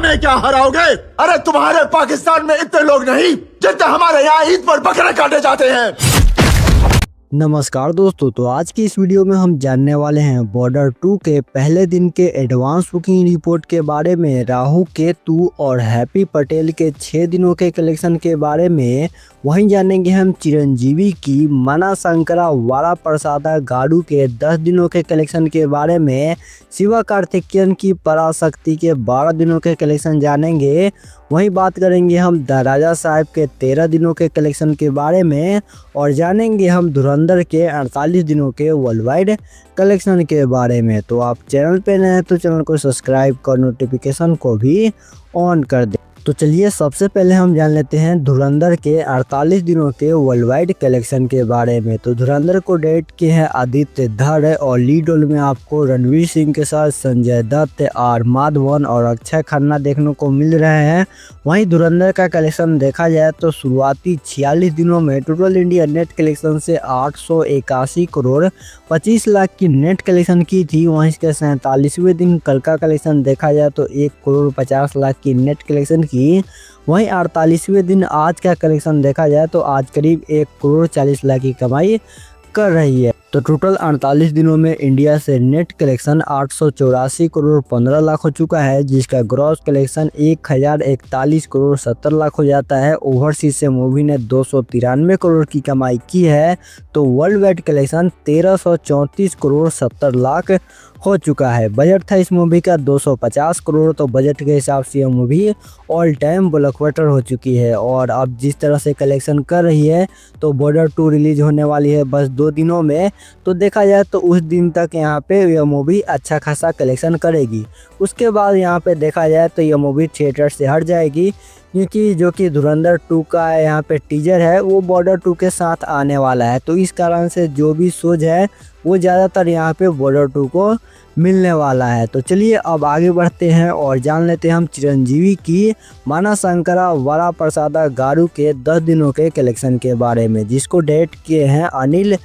हमें क्या हराओगे? अरे तुम्हारे पाकिस्तान में इतने लोग नहीं जितने हमारे यहाँ ईद पर बकरे काटे जाते हैं। नमस्कार दोस्तों, तो आज की इस वीडियो में हम जानने वाले हैं बॉर्डर 2 के पहले दिन के एडवांस बुकिंग रिपोर्ट के बारे में, राहु केतु और हैप्पी पटेल के 6 दिनों के कलेक्शन के बारे में। वहीं जानेंगे हम चिरंजीवी की मना शंकरा वारा प्रसादा गाडू के 10 दिनों के कलेक्शन के बारे में, शिवा कार्तिकेयन की पराशक्ति के 12 दिनों के कलेक्शन जानेंगे। वहीं बात करेंगे हम द राजा साहब के 13 दिनों के कलेक्शन के बारे में और जानेंगे हम धुरंधर के 48 दिनों के वर्ल्ड वाइड कलेक्शन के बारे में। तो आप चैनल पे नए हैं तो चैनल को सब्सक्राइब कर नोटिफिकेशन को भी ऑन कर दें। तो चलिए सबसे पहले हम जान लेते हैं धुरंधर के 48 दिनों के वर्ल्ड वाइड कलेक्शन के बारे में। तो धुरंधर को डायरेक्ट किए हैं आदित्य धर और लीड रोल में आपको रणवीर सिंह के साथ संजय दत्त, आर माधवन और अक्षय खन्ना देखने को मिल रहे हैं। वहीं धुरंधर का कलेक्शन देखा जाए तो शुरुआती 46 दिनों में टोटल इंडिया नेट कलेक्शन से 881 करोड़ 25 लाख की नेट कलेक्शन की थी। वहीं इसके 47वें दिन कल का कलेक्शन देखा जाए तो 1 करोड़ 50 लाख की नेट कलेक्शन की। वहीं 48वें दिन आज का कलेक्शन देखा जाए तो आज करीब 1 करोड़ 40 लाख की कमाई कर रही है। तो टोटल 48 दिनों में इंडिया से नेट कलेक्शन 884 करोड़ 15 लाख हो चुका है, जिसका ग्रॉस कलेक्शन 1041 करोड़ 70 लाख हो जाता है। ओवरसीज से मूवी ने 293 करोड़ की कमाई की है। तो world wide collection 1334 crore 70 lakh हो चुका है। बजट था इस मूवी का 250 करोड़, तो बजट के हिसाब से यह मूवी ऑल टाइम ब्लॉकबस्टर हो चुकी है। और अब जिस तरह से कलेक्शन कर रही है तो बॉर्डर 2 रिलीज होने वाली है बस 2 दिनों में। तो देखा जाए तो उस दिन तक यहाँ पे यह मूवी अच्छा खासा कलेक्शन करेगी। उसके बाद यहाँ पे देखा जाए तो यह मूवी थिएटर से हट जाएगी, क्योंकि जो कि धुरंधर 2 का यहाँ पे टीजर है वो बॉर्डर 2 के साथ आने वाला है। तो इस कारण से जो भी शोज है वो ज़्यादातर यहाँ पे बॉर्डर 2 को मिलने वाला है। तो चलिए अब आगे बढ़ते हैं और जान लेते हैं हम चिरंजीवी की मना शंकरा वारा प्रसादा गाडू के 10 दिनों के कलेक्शन के बारे में, जिसको डायरेक्ट किए हैं अनिल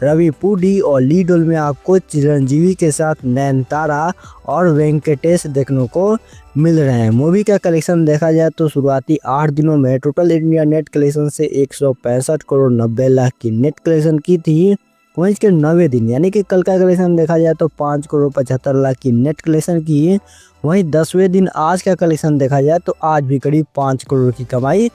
रविपुडी और लीड रोल में आपको चिरंजीवी के साथ नयनतारा और वेंकटेश देखने को मिल रहे हैं। मूवी का कलेक्शन देखा जाए तो शुरुआती 8 दिनों में टोटल इंडिया नेट कलेक्शन से 165 करोड़ 90 लाख की नेट कलेक्शन की थी। वहीं इसके 9वें दिन यानी कि कल का कलेक्शन देखा जाए तो 5 करोड़ 75 लाख की नेट कलेक्शन की। वहीं 10वें दिन आज का कलेक्शन देखा जाए तो आज भी करीब 5 करोड़ की कमाई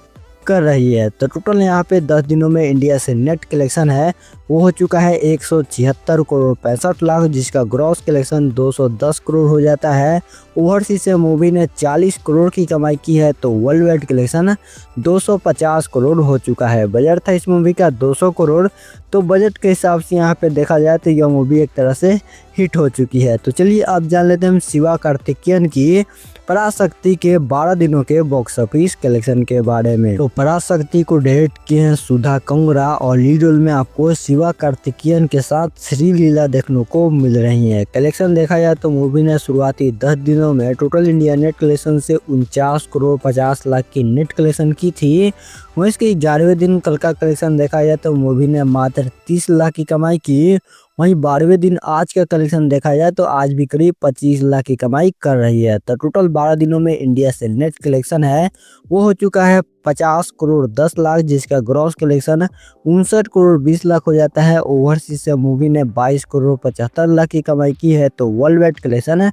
कर रही है। तो टोटल यहाँ पे 10 दिनों में इंडिया से नेट कलेक्शन है वो हो चुका है 176 करोड़ 65 लाख, जिसका ग्रॉस कलेक्शन 210 करोड़ हो जाता है। ओवरसीज से मूवी ने 40 करोड़ की कमाई की है। तो वर्ल्ड वाइड कलेक्शन 250 करोड़ हो चुका है। बजट था इस मूवी का 200 करोड़, तो बजट के हिसाब से यहाँ पे देखा जाए तो यह मूवी एक तरह से हिट हो चुकी है। तो चलिए अब जान लेते हैं हम शिवा कार्तिकेयन की पराशक्ति के 12 दिनों के बॉक्स ऑफिस कलेक्शन के बारे में। तो पराशक्ति को डायरेक्ट किए हैं सुधा कंगरा और लीड रोल में आपको शिवा कार्तिकेयन के साथ श्रीलीला देखने को मिल रही है। कलेक्शन देखा जाए तो मूवी ने शुरुआती 10 दिनों में टोटल इंडिया नेट कलेक्शन से 49 करोड़ 50 लाख की नेट कलेक्शन की थी। वहीं इसके 11वें दिन कल का कलेक्शन देखा जाए तो मूवी ने मात्र 30 लाख की कमाई की। वहीं 12वें दिन आज का कलेक्शन देखा जाए तो आज भी करीब 25 लाख की कमाई कर रही है। तो टोटल 12 दिनों में इंडिया से नेट कलेक्शन है वो हो चुका है 50 करोड़ 10 लाख, जिसका ग्रॉस कलेक्शन 59 करोड़ 20 लाख हो जाता है। ओवरसीज से मूवी ने 22 करोड़ 75 लाख की कमाई की है। तो world wide collection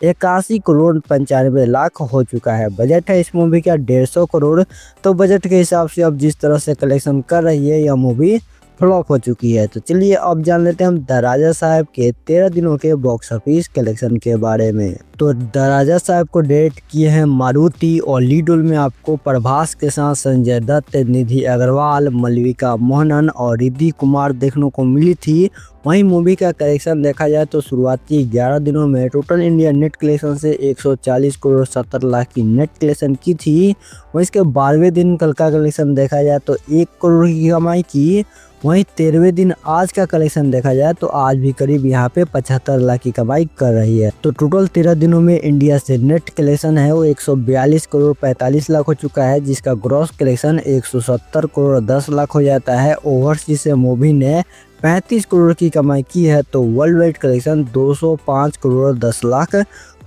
81 crore 95 lakh हो चुका है। बजट है इस मूवी का 150 करोड़, तो बजट के हिसाब से अब जिस तरह से कलेक्शन कर रही है यह मूवी फ्लॉप हो चुकी है। तो चलिए अब जान लेते हैं हम द राजा साहब के 13 दिनों के बॉक्स ऑफिस कलेक्शन के बारे में। तो द राजा साहब को डायरेक्ट किए हैं मारुति और लीड रोल में आपको प्रभास के साथ संजय दत्त, निधि अग्रवाल, मलविका मोहनन और रिद्धि कुमार देखने को मिली थी। वहीं मूवी का कलेक्शन देखा जाए तो शुरुआती 11 दिनों में टोटल इंडिया नेट कलेक्शन से 140 करोड़ 70 लाख की नेट कलेक्शन की थी। वहीं इसके 12वें दिन कल का कलेक्शन देखा जाए तो 1 करोड़ की कमाई की। वहीं 13वें दिन आज का कलेक्शन देखा जाए तो आज भी करीब यहाँ पे 75 लाख की कमाई कर रही है। तो टोटल 13 दिनों में इंडिया से नेट कलेक्शन है वो 142 करोड़ 45 लाख हो चुका है, जिसका ग्रॉस कलेक्शन 170 करोड़ 10 लाख हो जाता है। ओवरसीज से मूवी ने 35 करोड़ की कमाई की है। तो world wide collection 205 crore 10 lakh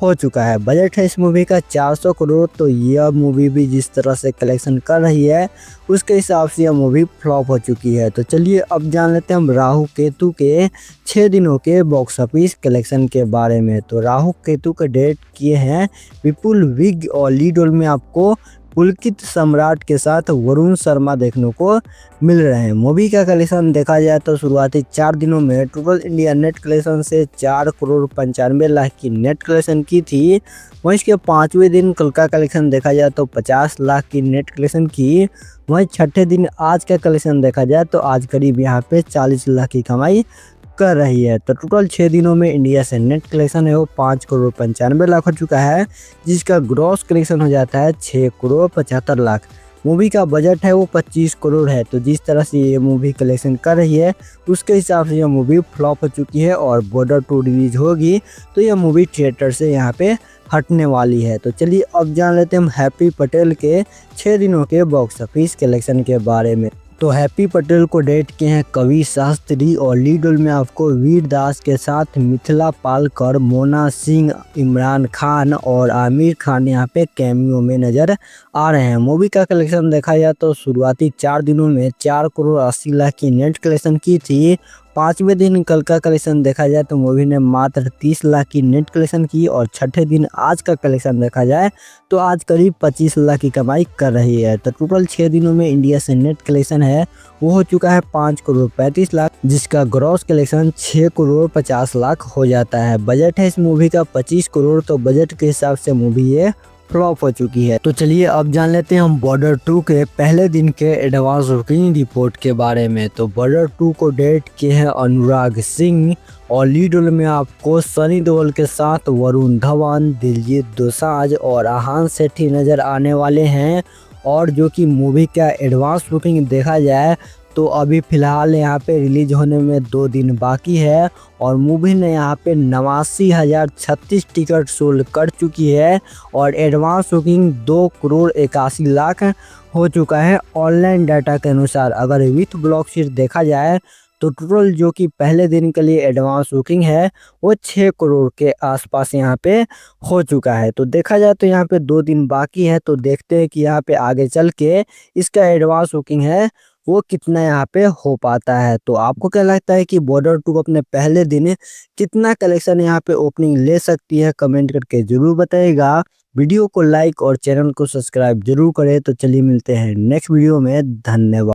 हो चुका है। बजट है इस मूवी का 400 करोड़। तो यह मूवी भी जिस तरह से कलेक्शन कर रही है उसके हिसाब से यह मूवी फ्लॉप हो चुकी है। तो चलिए अब जान लेते हैं हम राहु केतु के 6 दिनों के बॉक्स ऑफिस कलेक्शन के बारे में। तो राहु केतु के डेट किए हैं विपुल विग और लीड रोल में आपको पुलकित सम्राट के साथ वरुण शर्मा देखने को मिल रहे हैं। मूवी का कलेक्शन देखा जाए तो शुरुआती 4 दिनों में टोटल इंडिया नेट कलेक्शन से 4 करोड़ 95 लाख की नेट कलेक्शन की थी। वहीं इसके 5वें दिन कल का कलेक्शन देखा जाए तो 50 लाख की नेट कलेक्शन की। वहीं छठे दिन आज का कलेक्शन देखा जाए तो आज करीब यहाँ पे 40 लाख की कमाई कर रही है। तो टोटल 6 दिनों में इंडिया से नेट कलेक्शन है वो 5 करोड़ 95 लाख हो चुका है, जिसका ग्रॉस कलेक्शन हो जाता है 6 करोड़ 75 लाख। मूवी का बजट है वो 25 करोड़ है। तो जिस तरह से ये मूवी कलेक्शन कर रही है उसके हिसाब से यह मूवी फ्लॉप हो चुकी है और बॉर्डर 2 रिलीज होगी तो यह मूवी थिएटर से यहाँ पे हटने वाली है। तो चलिए अब जान लेते हैं हम हैप्पी पटेल के 6 दिनों के बॉक्स ऑफिस कलेक्शन के बारे में। तो हैप्पी पटेल को डेट किए हैं कवि शास्त्री और लीड रोल में आपको वीर दास के साथ मिथिला पालकर, मोना सिंह, इमरान खान और आमिर खान यहाँ पे कैमियो में नजर आ रहे हैं। मूवी का कलेक्शन देखा जाए तो शुरुआती 4 दिनों में 4 करोड़ 80 लाख की नेट कलेक्शन की थी। 5वें दिन कल का कलेक्शन देखा जाए तो मूवी ने मात्र 30 लाख की नेट कलेक्शन की और छठे दिन आज का कलेक्शन देखा जाए तो आज करीब 25 लाख की कमाई कर रही है। तो टोटल 6 दिनों में इंडिया से नेट कलेक्शन है वो हो चुका है 5 करोड़ 35 लाख, जिसका ग्रॉस कलेक्शन 6 करोड़ 50 लाख हो जाता है। बजट है इस मूवी का 25 करोड़। तो बजट के हिसाब से मूवी ये फ्लॉप हो चुकी है। तो चलिए अब जान लेते हैं हम बॉर्डर 2 के पहले दिन के एडवांस बुकिंग रिपोर्ट के बारे में। तो बॉर्डर 2 को डेट किए हैं अनुराग सिंह और लीड रोल में आपको सनी देओल के साथ वरुण धवन, दिलजीत दोसांझ और आहान सेठी नजर आने वाले हैं। और जो कि मूवी का एडवांस बुकिंग देखा जाए तो अभी फ़िलहाल यहाँ पे रिलीज होने में 2 दिन बाकी है और मूवी ने यहाँ पे 89,036 टिकट सोल्ड कर चुकी है और एडवांस बुकिंग 2 करोड़ 81 लाख हो चुका है ऑनलाइन डाटा के अनुसार। अगर विथ ब्लॉक शीट देखा जाए तो टोटल जो कि पहले दिन के लिए एडवांस बुकिंग है वो 6 करोड़ के आसपास यहाँ पे हो चुका है। तो देखा जाए तो यहाँ पे 2 दिन बाकी है। तो देखते हैं कि यहाँ पे आगे चल के इसका एडवांस बुकिंग है वो कितना यहाँ पे हो पाता है। तो आपको क्या लगता है कि बॉर्डर 2 अपने पहले दिन कितना कलेक्शन यहाँ पे ओपनिंग ले सकती है, कमेंट करके जरूर बताइएगा। वीडियो को लाइक और चैनल को सब्सक्राइब जरूर करें। तो चलिए मिलते हैं नेक्स्ट वीडियो में। धन्यवाद।